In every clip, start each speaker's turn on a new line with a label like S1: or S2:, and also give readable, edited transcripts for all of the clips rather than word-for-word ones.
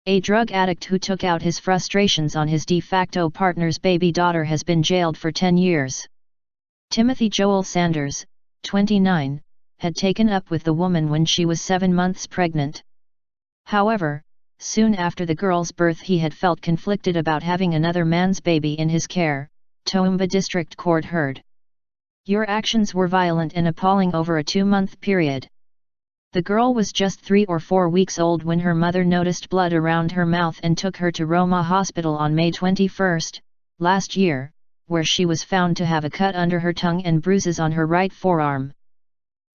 S1: A drug addict who took out his frustrations on his de facto partner's baby daughter has been jailed for 10 years. Timothy Joel Sanders, 29, had taken up with the woman when she was 7 months pregnant. However, soon after the girl's birth he had felt conflicted about having another man's baby in his care, Toowoomba District Court heard. Your actions were violent and appalling over a 2-month period. The girl was just 3 or 4 weeks old when her mother noticed blood around her mouth and took her to Roma Hospital on May 21, last year, where she was found to have a cut under her tongue and bruises on her right forearm.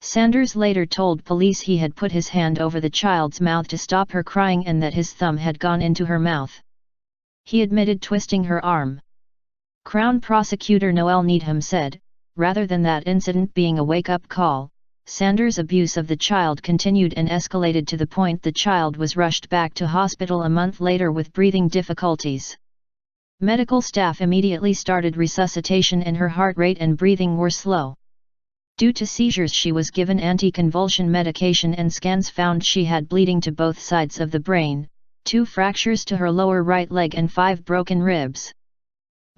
S1: Sanders later told police he had put his hand over the child's mouth to stop her crying and that his thumb had gone into her mouth. He admitted twisting her arm. Crown Prosecutor Noel Needham said, rather than that incident being a wake-up call, Sanders' abuse of the child continued and escalated to the point the child was rushed back to hospital a month later with breathing difficulties. Medical staff immediately started resuscitation and her heart rate and breathing were slow. Due to seizures she was given anticonvulsion medication and scans found she had bleeding to both sides of the brain, 2 fractures to her lower right leg and 5 broken ribs.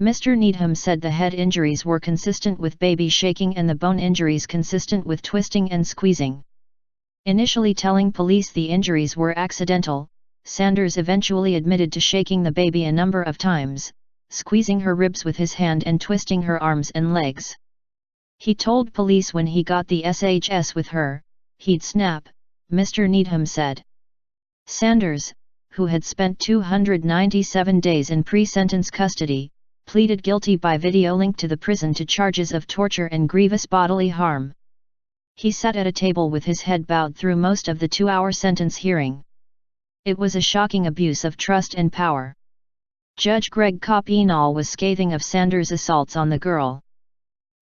S1: Mr. Needham said the head injuries were consistent with baby shaking and the bone injuries consistent with twisting and squeezing. Initially telling police the injuries were accidental, Sanders eventually admitted to shaking the baby a number of times, squeezing her ribs with his hand and twisting her arms and legs. He told police when he got the SHS with her, he'd snap, Mr. Needham said. Sanders, who had spent 297 days in pre-sentence custody, pleaded guilty by video linked to the prison to charges of torture and grievous bodily harm. He sat at a table with his head bowed through most of the 2-hour sentence hearing. It was a shocking abuse of trust and power. Judge Greg Copinall was scathing of Sanders' assaults on the girl.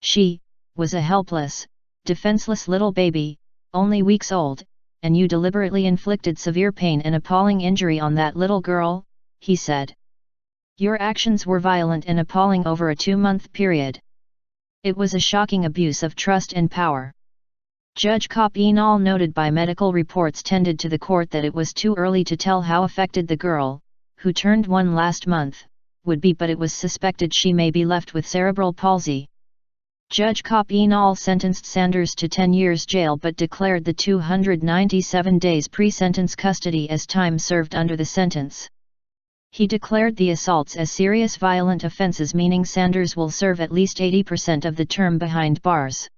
S1: She was a helpless, defenseless little baby, only weeks old, and you deliberately inflicted severe pain and appalling injury on that little girl, he said. Your actions were violent and appalling over a 2-month period. It was a shocking abuse of trust and power. Judge Copinall noted by medical reports tendered to the court that it was too early to tell how affected the girl, who turned 1 last month, would be, but it was suspected she may be left with cerebral palsy. Judge Copinall sentenced Sanders to 10 years jail but declared the 297 days pre-sentence custody as time served under the sentence. He declared the assaults as serious violent offenses, meaning Sanders will serve at least 80% of the term behind bars.